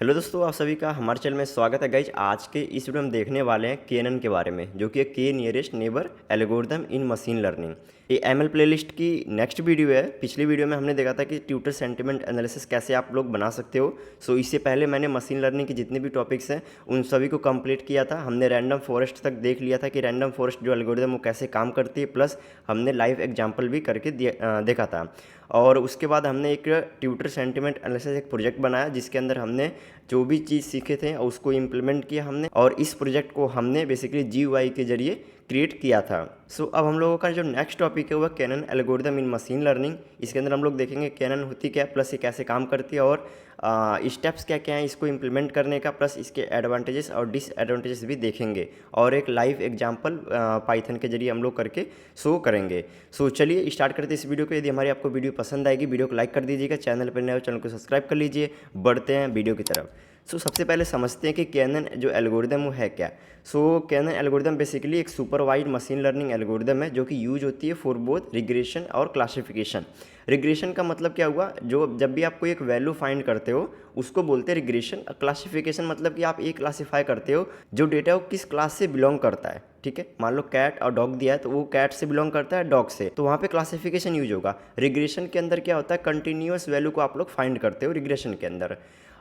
Hello दोस्तों, आप सभी का हमारे चैनल में स्वागत है। गाइज आज के इस वीडियो में हम देखने वाले हैं केनन के बारे में, जो कि के नियरेस्ट नेबर एल्गोरिथम इन मशीन लर्निंग। ये एमएल प्लेलिस्ट की नेक्स्ट वीडियो है। पिछली वीडियो में हमने देखा था कि ट्यूटर सेंटिमेंट एनालिसिस कैसे आप लोग बना सकते हो। सो इससे पहले मैंने मशीन लर्निंग के जितने भी टॉपिक्स हैं उन सभी को कंप्लीट किया था। हमने रैंडम फॉरेस्ट तक देख लिया था कि रैंडम फॉरेस्ट जो एल्गोरिथम वो कैसे काम करती है, प्लस हमने लाइव एग्जाम्पल भी करके देखा था। और उसके बाद हमने एक ट्यूटर सेंटिमेंट एनालिसिस एक प्रोजेक्ट बनाया, जिसके अंदर हमने जो भी चीज़ सीखे थे उसको इम्प्लीमेंट किया हमने, और इस प्रोजेक्ट को हमने बेसिकली GUI के जरिए क्रिएट किया था। सो अब हम लोगों का जो नेक्स्ट टॉपिक है वह कैनन एल्गोरिथम इन मशीन लर्निंग। इसके अंदर हम लोग देखेंगे कैनन होती क्या है, प्लस ये कैसे काम करती है, और स्टेप्स क्या क्या हैं इसको इम्प्लीमेंट करने का, प्लस इसके एडवांटेजेस और डिसएडवांटेजेस भी देखेंगे, और एक लाइव एग्जांपल पाइथन के जरिए हम लोग करके शो करेंगे। सो चलिए स्टार्ट करते हैं इस वीडियो को। यदि हमारी आपको वीडियो पसंद आएगी, वीडियो को लाइक कर दीजिएगा, चैनल पर नए हो चैनल को सब्सक्राइब कर लीजिए। बढ़ते हैं वीडियो की तरफ। सबसे पहले समझते हैं कि कैनन जो एल्गोरिदम वो है क्या। कैनन एल्गोरिदम बेसिकली एक सुपरवाइज्ड मशीन लर्निंग एल्गोरिदम है, जो कि यूज होती है फॉर बोथ रिग्रेशन और क्लासिफिकेशन। रिग्रेशन का मतलब क्या हुआ, जो जब भी आप कोई एक वैल्यू फाइंड करते हो उसको बोलते हैं रिग्रेशन। क्लासिफिकेशन मतलब कि आप ये क्लासीफाई करते हो जो डेटा वो किस क्लास से बिलोंग करता है। ठीक है, मान लो कैट और डॉग दिया है तो वो कैट से बिलोंग करता है डॉग से, तो वहाँ पे क्लासिफिकेशन यूज होगा। रिग्रेशन के अंदर क्या होता है, कंटिन्यूअस वैल्यू को आप लोग फाइंड करते हो रिग्रेशन के अंदर।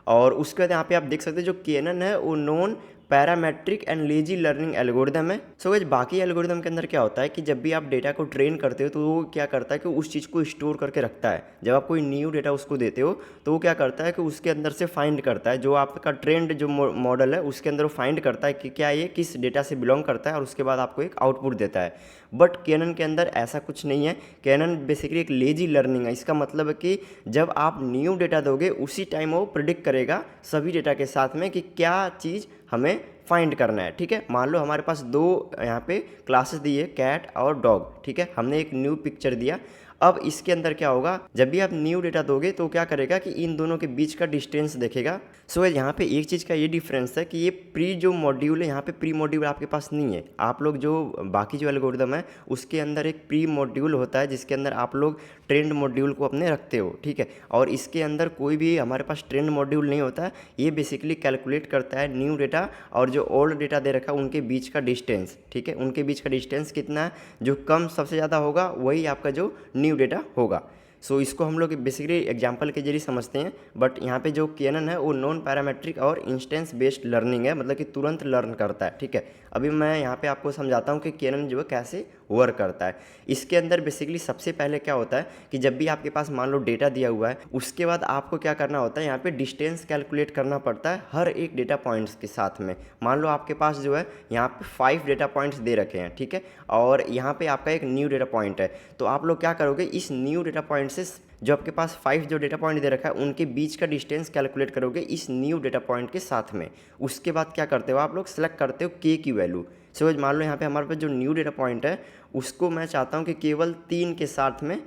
और उसके बाद यहाँ पे आप देख सकते हो जो केनन है वो non parametric and lazy learning algorithm है। गाइस बाकी एल्गोरिदम के अंदर क्या होता है कि जब भी आप डेटा को ट्रेन करते हो तो वो क्या करता है कि उस चीज़ को स्टोर करके रखता है। जब आप कोई न्यू डेटा उसको देते हो तो वो क्या करता है कि उसके अंदर से फाइंड करता है, जो आपका ट्रेंड जो मॉडल है उसके अंदर वो फाइंड करता है कि क्या ये किस डेटा से बिलोंग करता है, और उसके बाद आपको एक आउटपुट देता है। बट कैनन के अंदर ऐसा कुछ नहीं है। कैनन बेसिकली एक लेजी लर्निंग है। इसका मतलब है कि जब आप न्यू डेटा दोगे उसी टाइम वो प्रिडिक्ट करेगा सभी डेटा के साथ में कि क्या चीज़ हमें फाइंड करना है। ठीक है, मान लो हमारे पास दो यहाँ पे क्लासेस दी है, कैट और डॉग। ठीक है, हमने एक न्यू पिक्चर दिया। अब इसके अंदर क्या होगा, जब भी आप न्यू डेटा दोगे तो क्या करेगा कि इन दोनों के बीच का डिस्टेंस देखेगा। यहाँ पे एक चीज़ का ये डिफरेंस है कि ये प्री जो मॉड्यूल है, यहाँ पे प्री मॉड्यूल आपके पास नहीं है। आप लोग जो बाकी जो एल्गोरिदम है उसके अंदर एक प्री मॉड्यूल होता है, जिसके अंदर आप लोग ट्रेंड मॉड्यूल को अपने रखते हो। ठीक है, और इसके अंदर कोई भी हमारे पास ट्रेंड मॉड्यूल नहीं होता है। ये बेसिकली कैलकुलेट करता है न्यू डेटा और जो ओल्ड डेटा दे रखा है उनके बीच का डिस्टेंस। ठीक है, उनके बीच का डिस्टेंस कितना है, जो कम सबसे ज़्यादा होगा वही आपका जो न्यू डेटा होगा। इसको हम लोग बेसिकली एग्जांपल के जरिए समझते हैं। बट यहाँ पे जो कैनन है वो नॉन पैरामेट्रिक और इंस्टेंस बेस्ड लर्निंग है, मतलब कि तुरंत लर्न करता है। ठीक है, अभी मैं यहाँ पे आपको समझाता हूँ कि कैनन जो है कैसे वर्क करता है। इसके अंदर बेसिकली सबसे पहले क्या होता है कि जब भी आपके पास मान लो डेटा दिया हुआ है, उसके बाद आपको क्या करना होता है, यहाँ पे डिस्टेंस कैलकुलेट करना पड़ता है हर एक डेटा पॉइंट्स के साथ में। मान लो आपके पास जो है यहाँ पे 5 डेटा पॉइंट्स दे रखे हैं। ठीक है, और यहाँ पे आपका एक न्यू डेटा पॉइंट है, तो आप लोग क्या करोगे, इस न्यू डेटा पॉइंट से जो आपके पास 5 जो डेटा पॉइंट दे रखा है उनके बीच का डिस्टेंस कैलकुलेट करोगे इस न्यू डेटा पॉइंट के साथ में। उसके बाद क्या करते हो, आप लोग सेलेक्ट करते हो के की वैल्यू। मान लो यहाँ पे हमारे पास जो न्यू डेटा पॉइंट है उसको मैं चाहता हूँ कि केवल 3 के साथ में,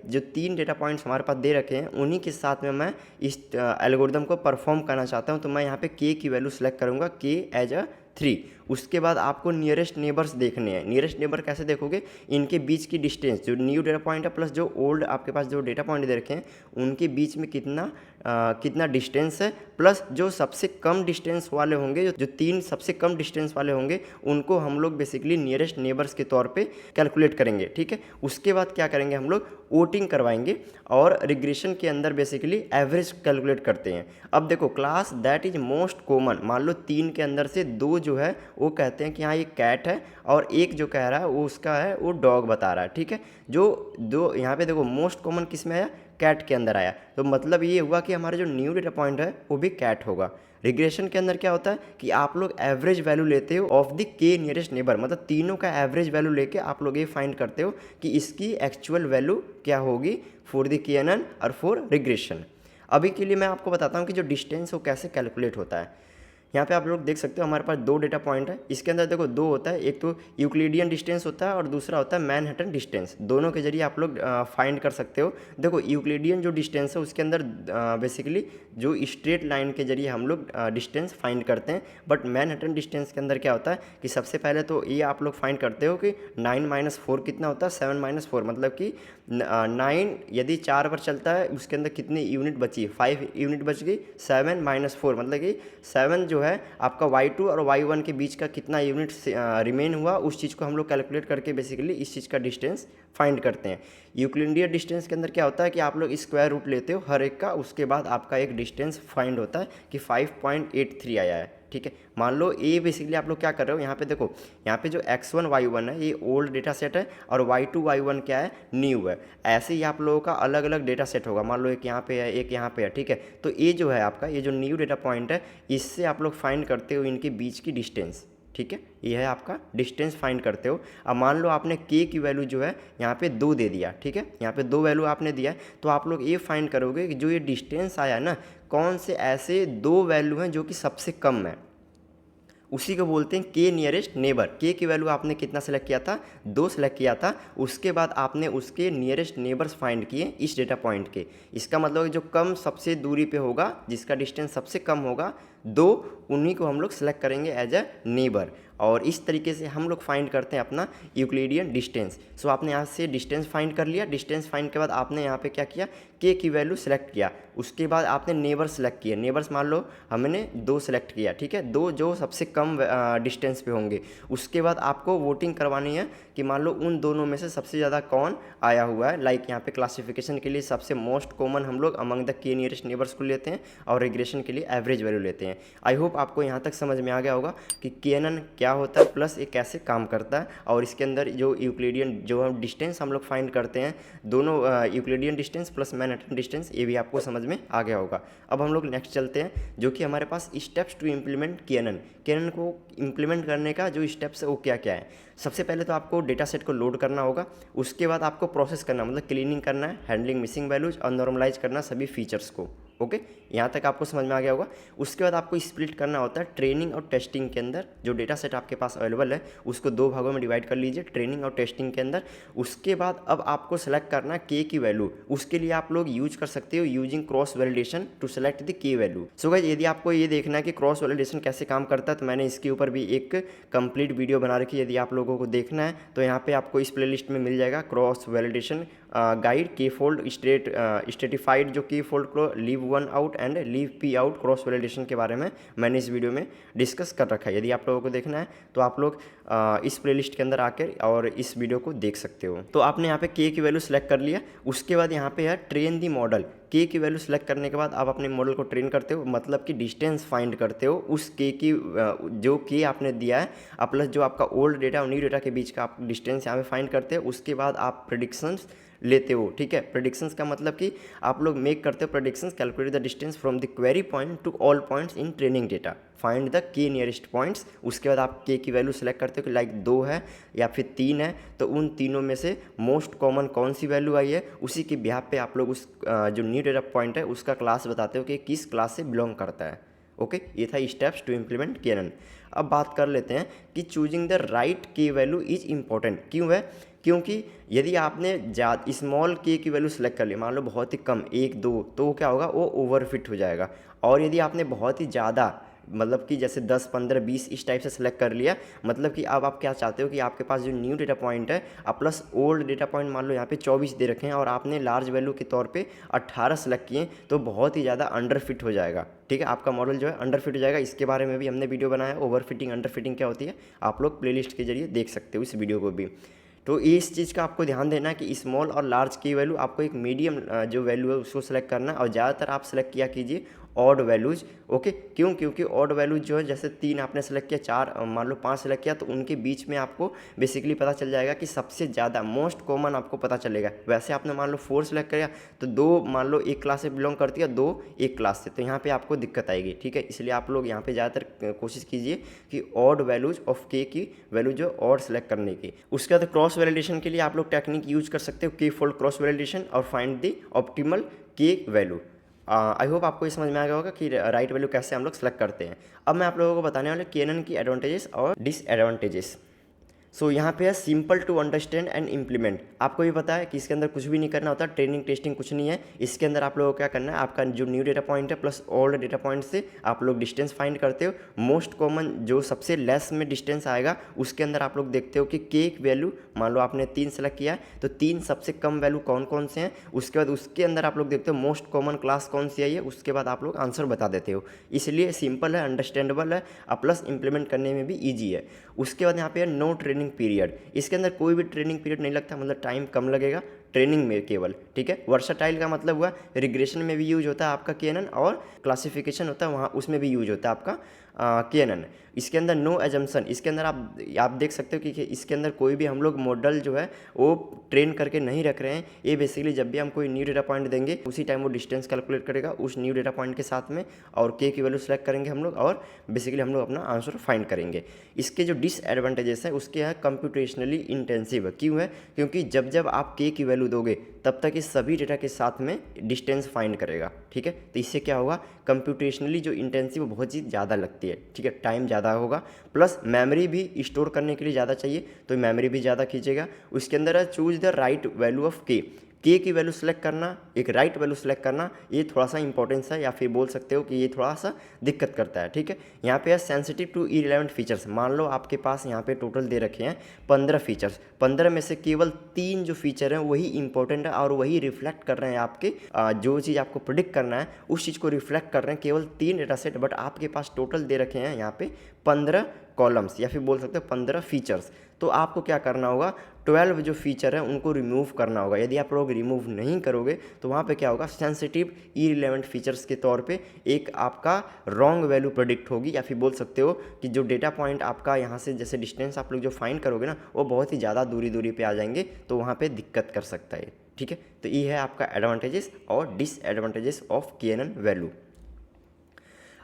जो 3 डेटा पॉइंट्स हमारे पास दे रखे हैं उन्हीं के साथ में मैं इस एल्गोरिदम को परफॉर्म करना चाहता हूँ। तो मैं यहाँ पे के की वैल्यू सेलेक्ट करूँगा, के एज अ 3। उसके बाद आपको नियरेस्ट नेबर्स देखने हैं। नियरेस्ट नेबर कैसे देखोगे, इनके बीच की डिस्टेंस, जो न्यू डेटा पॉइंट है प्लस जो ओल्ड आपके पास जो डेटा पॉइंट दे रखे हैं उनके बीच में कितना डिस्टेंस है, प्लस जो सबसे कम डिस्टेंस वाले होंगे, जो 3 सबसे कम डिस्टेंस वाले होंगे उनको हम लोग बेसिकली नियरेस्ट नेबर्स के तौर पे कैलकुलेट करेंगे। ठीक है, उसके बाद क्या करेंगे, हम लोग वोटिंग करवाएंगे और रिग्रेशन के अंदर बेसिकली एवरेज कैलकुलेट करते हैं। अब देखो, class that is most common, मान लो 3 के अंदर से 2 जो है वो कहते हैं कि हाँ ये कैट है, और एक जो कह रहा है वो उसका है वो डॉग बता रहा है। ठीक है, जो दो यहाँ पे देखो मोस्ट कॉमन किस में आया, कैट के अंदर आया, तो मतलब ये हुआ कि हमारा जो न्यू डेटा पॉइंट है वो भी कैट होगा। रिग्रेशन के अंदर क्या होता है कि आप लोग एवरेज वैल्यू लेते हो ऑफ द के नियरेस्ट नेबर, मतलब तीनों का एवरेज वैल्यू लेके आप लोग ये फाइंड करते हो कि इसकी एक्चुअल वैल्यू क्या होगी फॉर द केनन और फॉर रिग्रेशन। अभी के लिए मैं आपको बताता हूँ कि जो डिस्टेंस वो कैसे कैलकुलेट होता है। यहाँ पे आप लोग देख सकते हो हमारे पास दो डेटा पॉइंट है। इसके अंदर देखो दो होता है, एक तो यूक्लिडियन डिस्टेंस होता है और दूसरा होता है मैनहट्टन डिस्टेंस। दोनों के जरिए आप लोग फाइंड कर सकते हो। देखो यूक्लिडियन जो डिस्टेंस है उसके अंदर बेसिकली जो स्ट्रेट लाइन के जरिए हम लोग डिस्टेंस फाइंड करते हैं, बट मैनहट्टन डिस्टेंस के अंदर क्या होता है कि सबसे पहले तो ये आप लोग फाइंड करते हो कि 9 - 4 कितना होता है, 7 - 4, मतलब कि 9 यदि 4 बार चलता है उसके अंदर कितनी यूनिट बची, 5 यूनिट बच गई। 7 - 4 मतलब कि 7 जो है आपका y2 और y1 के बीच का कितना यूनिट रिमेन हुआ, उस चीज़ को हम लोग कैलकुलेट करके बेसिकली इस चीज़ का डिस्टेंस फाइंड करते हैं। यूक्लिडियन डिस्टेंस के अंदर क्या होता है कि आप लोग स्क्वायर रूट लेते हो हर एक का, उसके बाद आपका एक डिस्टेंस फाइंड होता है कि 5.83 आया है। ठीक है, मान लो ये बेसिकली आप लोग क्या कर रहे हो, यहाँ पे देखो, यहाँ पे जो x1 y1 है ये ओल्ड डेटा सेट है और y2 y1 क्या है, न्यू है। ऐसे ही आप लोगों का अलग अलग डेटा सेट होगा, मान लो एक यहाँ पे है एक यहाँ पे है। ठीक है, तो ये जो है आपका ये जो न्यू डेटा पॉइंट है, इससे आप लोग फाइंड करते हो इनके बीच की डिस्टेंस। ठीक है, ये है आपका डिस्टेंस फाइंड करते हो। अब मान लो आपने k की वैल्यू जो है यहाँ पे 2 दे दिया। ठीक है, यहाँ पे 2 वैल्यू आपने दिया है, तो आप लोग ये फाइंड करोगे कि जो ये डिस्टेंस आया ना, कौन से ऐसे 2 वैल्यू हैं जो कि सबसे कम है, उसी को बोलते हैं के नियरेस्ट नेबर। के की वैल्यू आपने कितना सेलेक्ट किया था, 2 सेलेक्ट किया था, उसके बाद आपने उसके नियरेस्ट नेबर्स फाइंड किए इस डेटा पॉइंट के। इसका मतलब जो कम सबसे दूरी पे होगा, जिसका डिस्टेंस सबसे कम होगा 2, उन्हीं को हम लोग सेलेक्ट करेंगे एज अ नेबर। और इस तरीके से हम लोग फाइंड करते हैं अपना यूक्लिडियन डिस्टेंस। सो आपने यहाँ से डिस्टेंस फाइंड कर लिया। डिस्टेंस फाइंड के बाद आपने यहाँ पे क्या किया, के की वैल्यू सेलेक्ट किया, उसके बाद आपने नेबर सेलेक्ट किए। नेबर्स मान लो हमने 2 सेलेक्ट किया। ठीक है, 2 जो सबसे कम डिस्टेंस पे होंगे। उसके बाद आपको वोटिंग करवानी है कि मान लो उन दोनों में से सबसे ज़्यादा कौन आया हुआ है। लाइक यहाँ पे क्लासिफिकेशन के लिए सबसे मोस्ट कॉमन हम लोग अमंग द के नियरेस्ट नेबर्स को लेते हैं और रिग्रेशन के लिए एवरेज वैल्यू लेते हैं। आई होप आपको यहाँ तक समझ में आ गया होगा कि KNN क्या होता है प्लस ये कैसे काम करता है। और इसके अंदर जो यूक्लिडियन जो हम डिस्टेंस हम लोग फाइंड करते हैं, दोनों Euclidean distance plus Manhattan distance, ये भी आपको समझ में आ गया होगा। अब हम लोग नेक्स्ट चलते हैं, जो कि हमारे पास स्टेप्स टू इम्प्लीमेंट KNN को इम्प्लीमेंट करने का जो स्टेप्स है वो क्या क्या है। सबसे पहले तो आपको डेटा सेट को लोड करना होगा, उसके बाद आपको प्रोसेस करना मतलब क्लीनिंग करना है, हैंडलिंग मिसिंग वैल्यूज और नॉर्मलाइज करना सभी फीचर्स को। ओके, यहाँ तक आपको समझ में आ गया होगा। उसके बाद आपको स्प्लिट करना होता है ट्रेनिंग और टेस्टिंग के अंदर। जो डेटा सेट आपके पास अवेलेबल है उसको 2 भागों में डिवाइड कर लीजिए, ट्रेनिंग और टेस्टिंग के अंदर। उसके बाद अब आपको सेलेक्ट करना है के की वैल्यू। उसके लिए आप लोग यूज कर सकते हो using cross validation to select the K value. So guys, यदि आपको ये देखना है कि क्रॉस वैलिडेशन कैसे काम करता है, तो मैंने इसके ऊपर भी एक कंप्लीट वीडियो बना रखी है। यदि आप लोगों को देखना है तो यहाँ पे आपको इस प्लेलिस्ट में मिल जाएगा क्रॉस वैलिडेशन गाइड के फोल्ड स्ट्रेटिफाइड, जो के फोल्ड को leave 1 out and leave P out cross validation के बारे में मैंने इस वीडियो में डिस्कस कर रखा है। यदि आप लोगों को देखना है तो आप लोग इस प्लेलिस्ट के अंदर आकर और इस वीडियो को देख सकते हो। तो आपने यहाँ पे के की वैल्यू सेलेक्ट कर लिया। उसके बाद यहाँ पे है ट्रेन दी मॉडल। के की वैल्यू सेलेक्ट करने के बाद आप अपने मॉडल को ट्रेन करते हो, मतलब कि डिस्टेंस फाइंड करते हो उस के की जो के आपने दिया है प्लस जो आपका ओल्ड डेटा और न्यू डेटा के बीच का आप डिस्टेंस यहाँ पे फाइंड करते हो। उसके बाद आप प्रेडिक्शंस लेते हो। ठीक है, प्रेडिक्शंस का मतलब कि आप लोग मेक करते हो predictions, calculate the distance from the query point two all points in training data, find the के नियरेस्ट पॉइंट्स। उसके बाद आप के की वैल्यू सेलेक्ट करते हो कि लाइक 2 है या फिर 3 है, तो उन तीनों में से मोस्ट कॉमन कौन सी वैल्यू आई है, उसी के बिहाफ पे आप लोग उस जो न्यू डेटा पॉइंट है उसका क्लास बताते हो कि किस क्लास से बिलोंग करता है। ओके, ये था स्टेप्स टू इम्प्लीमेंट KNN। अब बात कर लेते हैं कि चूजिंग द राइट के वैल्यू इज इम्पॉर्टेंट क्यों है। क्योंकि यदि आपने स्मॉल के की वैल्यू सेलेक्ट कर ली, मान लो बहुत ही कम 1 2, तो क्या होगा, वो ओवरफिट हो जाएगा। और यदि आपने बहुत ही ज़्यादा मतलब कि जैसे 10 15 20 इस टाइप से सेलेक्ट कर लिया, मतलब कि अब आप क्या चाहते हो कि आपके पास जो न्यू डेटा पॉइंट है प्लस ओल्ड डेटा पॉइंट मान लो यहाँ पे 24 दे रखे हैं और आपने लार्ज वैल्यू के तौर पे 18 सेलेक्ट किए, तो बहुत ही ज़्यादा अंडर फिट हो जाएगा। ठीक है, आपका मॉडल जो है अंडर फिट हो जाएगा। इसके बारे में भी हमने वीडियो बनाया है, ओवर फिटिंग अंडर फिटिंग क्या होती है, आप लोग प्लेलिस्ट के जरिए देख सकते हो इस वीडियो को भी। तो इस चीज़ का आपको ध्यान देना है कि स्मॉल और लार्ज की वैल्यू आपको एक मीडियम जो वैल्यू है उसको सेलेक्ट करना है। और ज़्यादातर आप सेलेक्ट किया कीजिए ऑड वैल्यूज। ओके, क्यों, क्योंकि ऑड वैल्यूज जो है जैसे 3 आपने सेलेक्ट किया, 4 मान लो 5 सेलेक्ट किया, तो उनके बीच में आपको बेसिकली पता चल जाएगा कि सबसे ज़्यादा मोस्ट कॉमन आपको पता चलेगा। वैसे आपने मान लो 4 सेलेक्ट किया तो 2 मान लो एक क्लास से बिलोंग करती है, 2 एक क्लास से, तो यहाँ पे आपको दिक्कत आएगी। ठीक है, इसलिए आप लोग यहाँ पे ज़्यादातर कोशिश कीजिए कि ऑड वैल्यूज ऑफ के की वैल्यू जो ऑड सेलेक्ट करने की। उसके बाद क्रॉस वैलिडेशन के लिए आप लोग टेक्निक यूज कर सकते हो के फोल्ड क्रॉस वैलिडेशन और फाइंड द ऑप्टिमल के वैल्यू। आई होप आपको ये समझ में आ गया होगा कि राइट वैल्यू कैसे हम लोग सेलेक्ट करते हैं। अब मैं आप लोगों को बताने वाला केएनएन की एडवांटेजेस और डिसएडवांटेजेस। सो यहाँ पे है simple to understand and implement. आपको भी पता है कि इसके अंदर कुछ भी नहीं करना होता, ट्रेनिंग टेस्टिंग कुछ नहीं है। इसके अंदर आप लोगों को क्या करना है, आपका जो न्यू डेटा पॉइंट है प्लस ओल्ड डेटा पॉइंट से आप लोग डिस्टेंस फाइंड करते हो। मोस्ट कॉमन जो सबसे लेस में डिस्टेंस आएगा उसके अंदर आप लोग देखते हो कि के वैल्यू, मान लो आपने 3 सेलेक्ट किया है तो 3 सबसे कम वैल्यू कौन कौन से हैं, उसके बाद उसके अंदर आप लोग देखते हो मोस्ट कॉमन क्लास कौन सी आई है, उसके बाद आप लोग आंसर बता देते हो। इसलिए सिंपल है, अंडरस्टैंडेबल है और प्लस इंप्लीमेंट करने में भी ईजी है। उसके बाद यहाँ पे है नो ट्रेनिंग पीरियड। इसके अंदर कोई भी ट्रेनिंग पीरियड नहीं लगता, मतलब टाइम कम लगेगा ट्रेनिंग में केवल, ठीक है। वर्साटाइल का मतलब हुआ रिग्रेशन में भी यूज होता है आपका केएनएन, और क्लासिफिकेशन होता है वहाँ उसमें भी यूज होता है आपका केएनएन। इसके अंदर नो एजम्पशन, इसके अंदर आप देख सकते हो कि इसके अंदर कोई भी हम लोग मॉडल जो है वो ट्रेन करके नहीं रख रहे हैं। ये बेसिकली जब भी हम कोई न्यू डेटा पॉइंट देंगे उसी टाइम वो डिस्टेंस कैलकुलेट करेगा उस न्यू डेटा पॉइंट के साथ में, और के की वैल्यू सेलेक्ट करेंगे हम लोग और बेसिकली हम लोग अपना आंसर फाइंड करेंगे। इसके जो डिसएडवांटेजेस है उसके है कंप्यूटेशनली इंटेंसिव। क्यों है, क्योंकि जब जब आप के की वैल्यू दोगे तब तक इस सभी डेटा के साथ में डिस्टेंस फाइंड करेगा, ठीक है। तो इससे क्या होगा, कंप्यूटेशनली जो इंटेंसिव बहुत चीज़ ज़्यादा लगती है, ठीक है, टाइम ज़्यादा होगा, प्लस मेमोरी भी स्टोर करने के लिए ज़्यादा चाहिए तो मेमोरी भी ज़्यादा खींचेगा। उसके अंदर है choose the right value of के की वैल्यू सेलेक्ट करना, एक राइट वैल्यू सेलेक्ट करना, ये थोड़ा सा इंपॉर्टेंस है, या फिर बोल सकते हो कि ये थोड़ा सा दिक्कत करता है, ठीक है। यहाँ पे है सेंसिटिव टू इरेलेवेंट फीचर्स। मान लो आपके पास यहाँ पे टोटल दे रखे हैं 15 फीचर्स, 15 में से केवल 3 जो फीचर हैं वही इंपॉर्टेंट है और वही रिफ्लेक्ट कर रहे हैं आपके जो चीज़ आपको प्रिडिक्ट करना है उस चीज़ को रिफ्लेक्ट कर रहे हैं केवल 3 डेटा सेट, बट आपके पास टोटल दे रखे हैं यहाँ पे 15 कॉलम्स, या फिर बोल सकते हो 15 फीचर्स। तो आपको क्या करना होगा, 12 जो फीचर है उनको रिमूव करना होगा। यदि आप लोग रिमूव नहीं करोगे तो वहाँ पे क्या होगा, सेंसिटिव इररिलेवेंट फीचर्स के तौर पे एक आपका रॉन्ग वैल्यू प्रेडिक्ट होगी, या फिर बोल सकते हो कि जो डेटा पॉइंट आपका यहाँ से जैसे डिस्टेंस आप लोग जो फाइंड करोगे ना वो बहुत ही ज़्यादा दूरी पे आ जाएंगे, तो वहाँ पर दिक्कत कर सकता है, ठीक है। तो ये है आपका एडवांटेजेस और डिसएडवांटेजेस ऑफ केएनएन वैल्यू।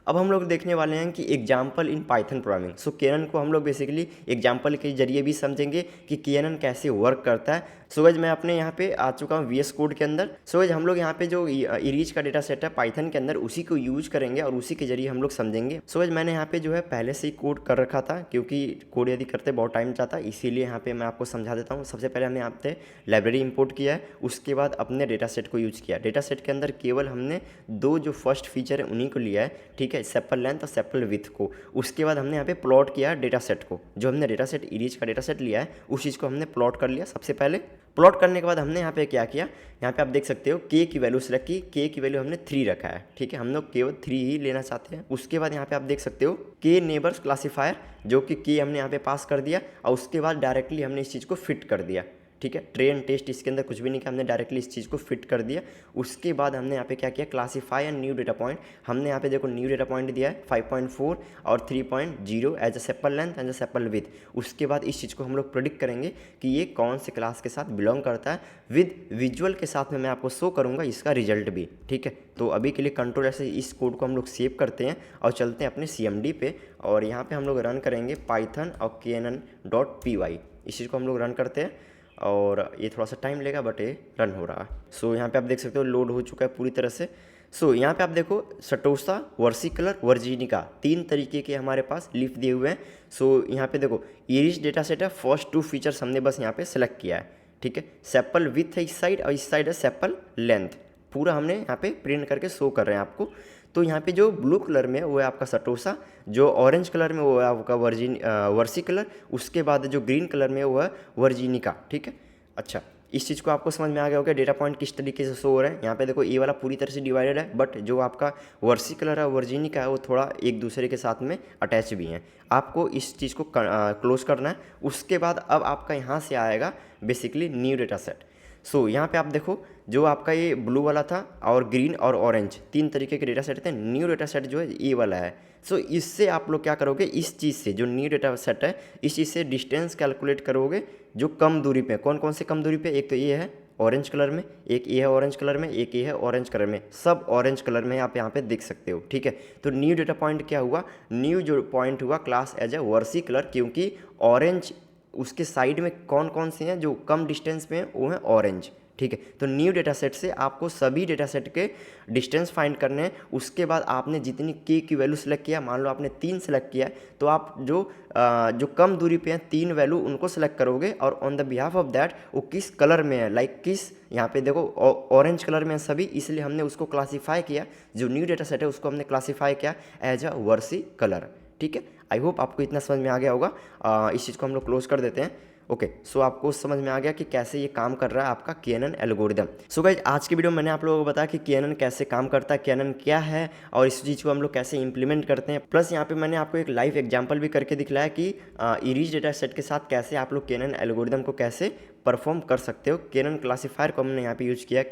अब हम लोग देखने वाले हैं कि example in Python programming. So KNN को हम लोग बेसिकली एग्जाम्पल के जरिए भी समझेंगे कि केएनएन कैसे वर्क करता है। सो गाइस मैं अपने यहाँ पे आ चुका हूँ वीएस कोड के अंदर। सो गाइस हम लोग यहाँ पे जो इरीज का डेटा सेट है पाइथन के अंदर उसी को यूज करेंगे और उसी के जरिए हम लोग समझेंगे। सो गाइस मैंने यहाँ पे जो है पहले से ही कोड कर रखा था, क्योंकि कोड यदि करते बहुत टाइम जाता, इसीलिए यहाँ पे मैं आपको समझा देता हूँ। सबसे पहले हमने यहाँ पे लाइब्रेरी इंपोर्ट किया है, उसके बाद अपने डेटा सेट को यूज किया। डेटा सेट के अंदर केवल हमने 2 जो फर्स्ट फीचर है उन्हीं को लिया है, ठीक है, सेपल लेंथ और सेपल विथ को। उसके बाद हमने यहाँ पे प्लॉट किया डेटा सेट को, जो हमने डेटा सेट इरीज का डेटा सेट लिया है उस चीज़ को हमने प्लॉट कर लिया। सबसे पहले प्लॉट करने के बाद हमने यहाँ पे क्या किया, यहाँ पे आप देख सकते हो के की वैल्यू सेलेक्ट की, के की वैल्यू हमने 3 रखा है, ठीक है, हम लोग केवल 3 ही लेना चाहते हैं। उसके बाद यहाँ पे आप देख सकते हो के नेबर्स क्लासीफायर, जो कि के हमने यहाँ पे पास कर दिया और उसके बाद डायरेक्टली हमने इस चीज़ को फिट कर दिया, ठीक है। ट्रेन टेस्ट इसके अंदर कुछ भी नहीं किया, हमने डायरेक्टली इस चीज़ को फिट कर दिया। उसके बाद हमने यहाँ पे क्या किया, classify and new data point. हमने यहाँ पे देखो न्यू डेटा पॉइंट दिया है 5.4 और 3.0 as a sepal length as a sepal width. उसके बाद इस चीज़ को हम लोग प्रेडिक्ट करेंगे कि ये कौन से क्लास के साथ बिलोंग करता है, विद विजुअल के साथ में मैं आपको शो करूँगा इसका रिजल्ट भी, ठीक है। तो अभी के लिए कंट्रोल ऐसे इस कोड को हम लोग सेव करते हैं और चलते हैं अपने CMD पे, और यहाँ पे हम लोग रन करेंगे पाइथन और kन्न.py। इस चीज़ को हम लोग रन करते हैं और ये थोड़ा सा टाइम लेगा बट ये रन हो रहा है। सो यहाँ पे आप देख सकते हो लोड हो चुका है पूरी तरह से। सो यहाँ पे आप देखो सटोसा, वर्सिकलर, वर्जीनिका 3 तरीके के हमारे पास लीफ दिए हुए हैं। सो यहाँ पे देखो इरिश डेटा सेट है, फर्स्ट 2 फीचर्स हमने बस यहाँ पे सेलेक्ट किया है, ठीक है। सेपल विथ है इस साइड और इस साइड है सेपल लेंथ, पूरा हमने यहाँ पे प्रिंट करके शो कर रहे हैं आपको। तो यहाँ पे जो ब्लू कलर में है वो है आपका सटोसा, जो ऑरेंज कलर में वो है आपका वर्सिकलर, उसके बाद जो ग्रीन कलर में वो है वर्जीनिका, ठीक है। अच्छा, इस चीज़ को आपको समझ में आ गया होगा डेटा पॉइंट किस तरीके से शो हो रहे हैं। यहाँ पे देखो ये वाला पूरी तरह से डिवाइडेड है, बट जो आपका वर्सिकलर है वर्जीनिका है वो थोड़ा एक दूसरे के साथ में अटैच भी हैं। आपको इस चीज़ को क्लोज करना है। उसके बाद अब आपका यहाँ से आएगा बेसिकली न्यू डेटा सेट। सो यहाँ पे आप देखो जो आपका ये ब्लू वाला था और ग्रीन और ऑरेंज 3 तरीके के डेटा सेट थे। न्यू डेटा सेट जो है ये वाला है। सो इससे आप लोग क्या करोगे, इस चीज़ से जो न्यू डेटा सेट है इस चीज़ से डिस्टेंस कैलकुलेट करोगे जो कम दूरी पे। कौन कौन से कम दूरी पे, एक तो ये है ऑरेंज कलर में, एक ये है ऑरेंज कलर में, एक ये है ऑरेंज कलर में, सब ऑरेंज कलर में आप यहाँ पे देख सकते हो, ठीक है। तो न्यू डेटा पॉइंट क्या हुआ, न्यू जो पॉइंट हुआ क्लास एज ए वर्सिकलर, क्योंकि ऑरेंज उसके साइड में कौन कौन से हैं जो कम डिस्टेंस पे हैं वो हैं ऑरेंज, ठीक है। तो न्यू डेटा सेट से आपको सभी डेटा सेट के डिस्टेंस फाइंड करने हैं। उसके बाद आपने जितनी के की वैल्यू सेलेक्ट किया, मान लो आपने 3 सेलेक्ट किया है, तो आप जो कम दूरी पे हैं 3 वैल्यू उनको सेलेक्ट करोगे और on the behalf of that वो किस कलर में है, लाइक किस, यहाँ पे देखो ऑरेंज कलर में है सभी, इसलिए हमने उसको क्लासीफाई किया, जो न्यू डेटा सेट है उसको हमने क्लासीफाई किया एज अ वर्सी कलर। ठीक है, आई होप आपको इतना समझ में आ गया होगा। इस चीज़ को हम लोग क्लोज कर देते हैं। ओके, सो आपको समझ में आ गया कि कैसे ये काम कर रहा है आपका KNN एल्गोरिदम। सो गाइज, आज की वीडियो में मैंने आप लोगों को बताया कि KNN कैसे काम करता है, KNN क्या है और इस चीज़ को हम लोग कैसे इंप्लीमेंट करते हैं। प्लस यहाँ पे मैंने आपको एक लाइव एग्जांपल भी करके दिखलाया कि इरीज डेटा सेट के साथ कैसे आप लोग KNN एल्गोरिदम को कैसे परफॉर्म कर सकते हो। KNN क्लासीफायर को हमने यहाँ पे यूज़ किया,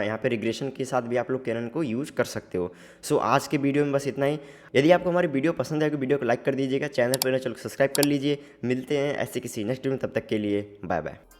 यहाँ पे रिग्रेशन के साथ भी आप लोग KNN को यूज़ कर सकते हो। सो आज के वीडियो में बस इतना ही। यदि आपको हमारी वीडियो पसंद है तो वीडियो को लाइक कर दीजिएगा, चैनल पर चलो सब्सक्राइब कर लीजिए। मिलते हैं ऐसे किसी नेक्स्ट वीडियो में, तब तक के लिए बाय बाय।